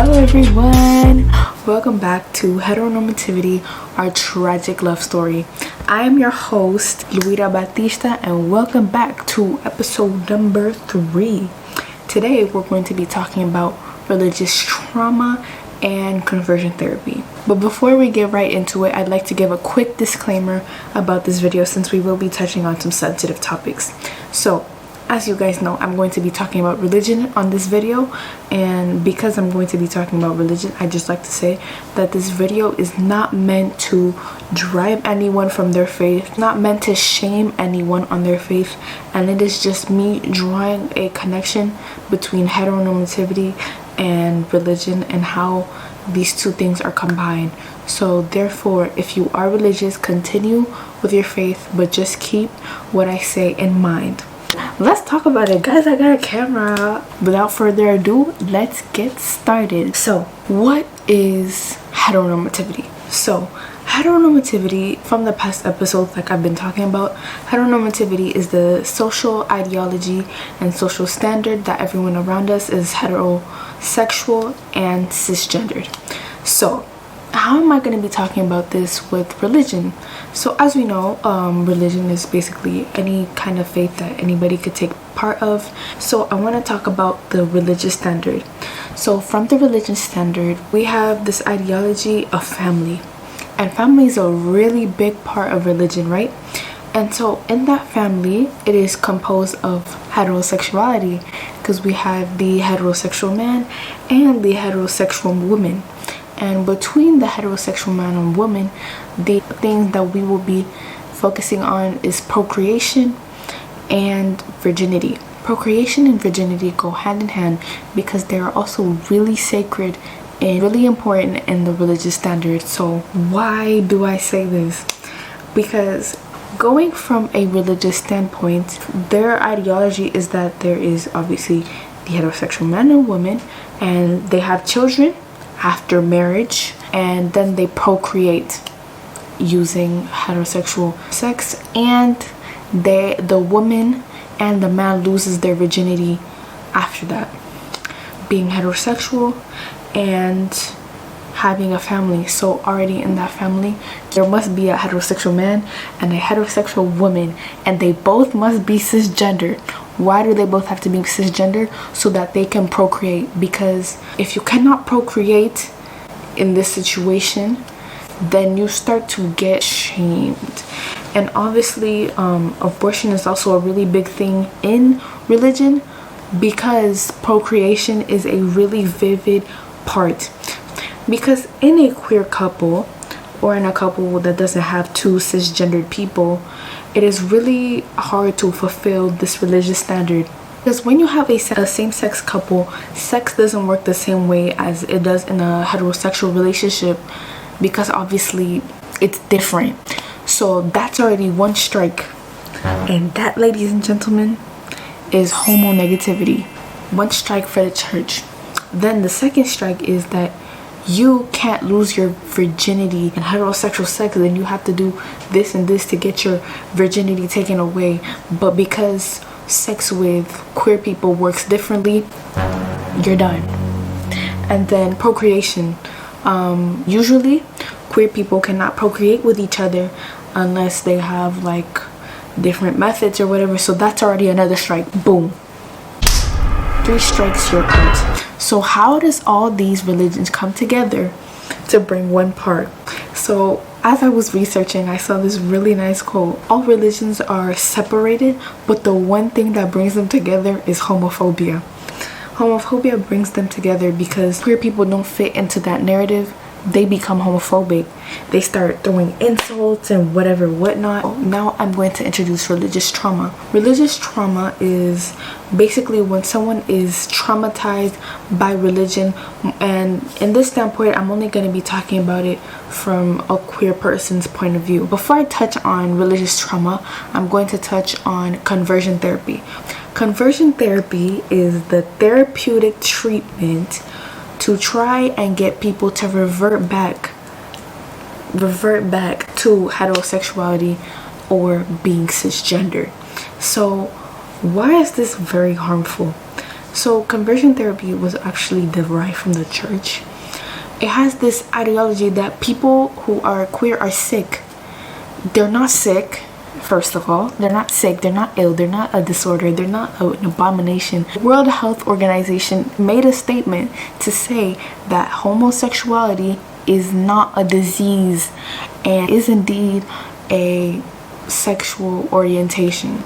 Hello everyone, welcome back to Heteronormativity, our tragic love story. I am your host, Luida Batista, and welcome back to episode number 3. Today we're going to be talking about religious trauma and conversion therapy. But before we get right into it, I'd like to give a quick disclaimer about this video since we will be touching on some sensitive topics. So, as you guys know, I'm going to be talking about religion on this video, and because I'm going to be talking about religion, I just like to say that this video is not meant to drive anyone from their faith, not meant to shame anyone on their faith, and it is just me drawing a connection between heteronormativity and religion and how these two things are combined. So therefore, if you are religious, continue with your faith, but just keep what I say in mind. Let's talk about it, guys. I got a camera. Without further ado, let's get started. So what is heteronormativity? So heteronormativity, from the past episodes like I've been talking about, heteronormativity is the social ideology and social standard that everyone around us is heterosexual and cisgendered. So how am I going to be talking about this with religion? So as we know, religion is basically any kind of faith that anybody could take part of. So I want to talk about the religious standard. So from the religious standard, we have this ideology of family. And family is a really big part of religion, right? And so in that family, it is composed of heterosexuality, because we have the heterosexual man and the heterosexual woman. And between the heterosexual man and woman, the things that we will be focusing on is procreation and virginity. Procreation and virginity go hand in hand because they are also really sacred and really important in the religious standard. So why do I say this? Because going from a religious standpoint, their ideology is that there is obviously the heterosexual man and woman, and they have children after marriage, and then they procreate using heterosexual sex, and the woman and the man loses their virginity after that, being heterosexual and having a family. So already in that family there must be a heterosexual man and a heterosexual woman, and they both must be cisgender. Why do they both have to be cisgender? So that they can procreate. Because if you cannot procreate in this situation, then you start to get shamed. And obviously abortion is also a really big thing in religion, because procreation is a really vivid part. Because in a queer couple, or in a couple that doesn't have two cisgendered people, it is really hard to fulfill this religious standard. Because when you have a same-sex couple, sex doesn't work the same way as it does in a heterosexual relationship, because obviously it's different. So that's already one strike, and that, ladies and gentlemen, is homonegativity. One strike for the church. Then the second strike is that you can't lose your virginity in heterosexual sex, then you have to do this and this to get your virginity taken away. But because sex with queer people works differently, you're done. And then procreation. Usually queer people cannot procreate with each other unless they have like different methods or whatever. So that's already another strike. Boom. 3 strikes, you're out. So how does all these religions come together to bring one part? So as I was researching, I saw this really nice quote. All religions are separated, but the one thing that brings them together is homophobia. Homophobia brings them together because queer people don't fit into that narrative. They become homophobic. They start throwing insults and whatnot. Now I'm going to introduce religious trauma. Religious trauma is basically when someone is traumatized by religion, and in this standpoint I'm only going to be talking about it from a queer person's point of view. Before I touch on religious trauma, I'm going to touch on conversion therapy. Conversion therapy is the therapeutic treatment to try and get people to revert back to heterosexuality or being cisgender. So why is this very harmful? So conversion therapy was actually derived from the church. It has this ideology that people who are queer are sick. They're not sick. First of all, they're not sick, they're not ill, they're not a disorder, they're not an abomination. The World Health Organization made a statement to say that homosexuality is not a disease and is indeed a sexual orientation.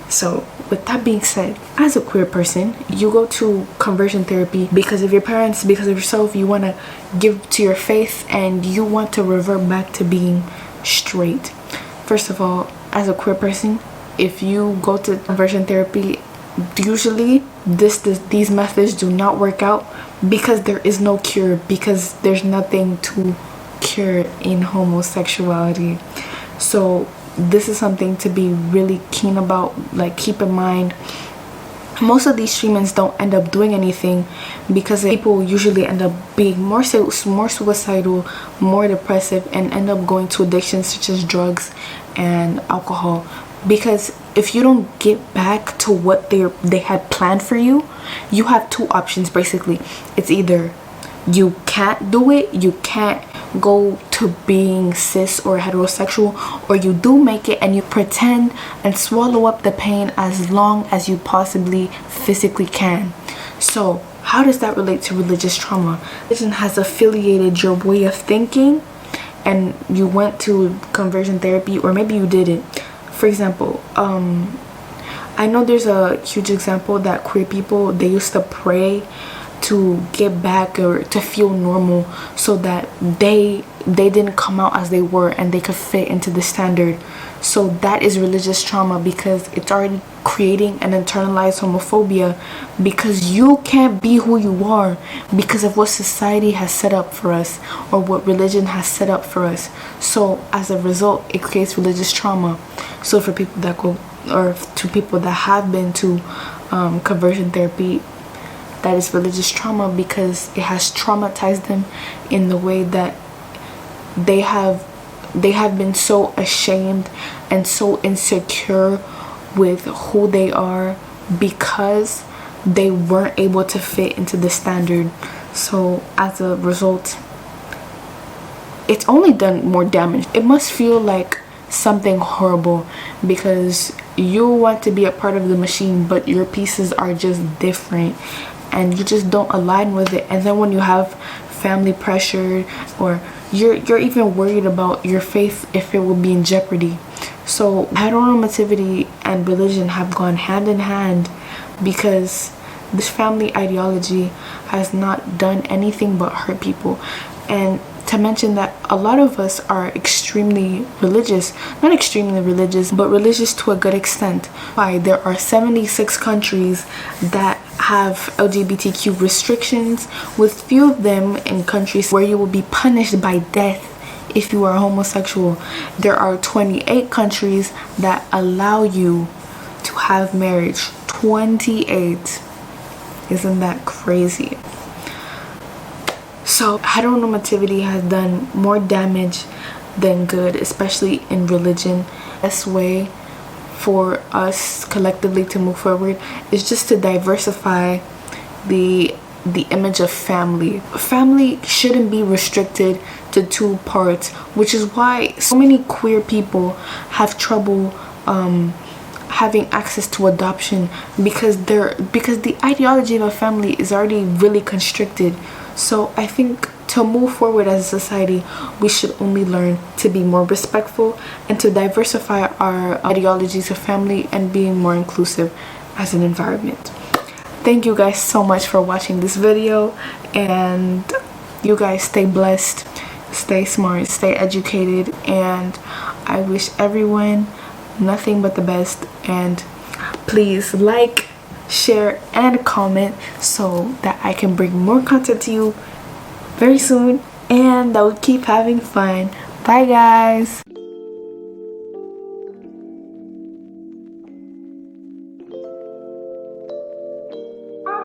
So with that being said, as a queer person, you go to conversion therapy because of your parents, because of yourself. You want to give to your faith and you want to revert back to being straight. First of all, as a queer person, if you go to conversion therapy, usually these methods do not work out because there is no cure, because there's nothing to cure in homosexuality. So this is something to be really keen about. Like, keep in mind, most of these treatments don't end up doing anything because people usually end up being more suicidal, more depressive, and end up going to addictions such as drugs and alcohol. Because if you don't get back to what they had planned for you, you have two options basically. It's either you can't do it, you can't go to being cis or heterosexual, or you do make it and you pretend and swallow up the pain as long as you possibly physically can. So how does that relate to religious trauma? Religion has affiliated your way of thinking and you went to conversion therapy, or maybe you didn't. For example, I know there's a huge example that queer people, they used to pray to get back or to feel normal so that they didn't come out as they were and they could fit into the standard. So that is religious trauma because it's already creating an internalized homophobia because you can't be who you are because of what society has set up for us or what religion has set up for us. So as a result, it creates religious trauma. So for people that go, or to people that have been to conversion therapy, that is religious trauma because it has traumatized them in the way that they have been so ashamed and so insecure with who they are because they weren't able to fit into the standard. So as a result, it's only done more damage. It must feel like something horrible because you want to be a part of the machine, but your pieces are just different and you just don't align with it. And then when you have family pressure, or you're even worried about your faith if it will be in jeopardy. So heteronormativity and religion have gone hand in hand because this family ideology has not done anything but hurt people. And to mention that a lot of us are extremely religious, not extremely religious, but religious to a good extent. Why there are 76 countries that have LGBTQ restrictions, with few of them in countries where you will be punished by death if you are homosexual. There are 28 countries that allow you to have marriage. 28. Isn't that crazy? So heteronormativity has done more damage than good, especially in religion. The best way for us collectively to move forward is just to diversify the image of family. Family shouldn't be restricted to two parts, which is why so many queer people have trouble having access to adoption because the ideology of a family is already really constricted. So I think to move forward as a society, we should only learn to be more respectful and to diversify our ideologies of family and being more inclusive as an environment. Thank you guys so much for watching this video, and you guys stay blessed, stay smart, stay educated, and I wish everyone nothing but the best. And please like, share, and comment so that I can bring more content to you very soon, and I will keep having fun. Bye guys.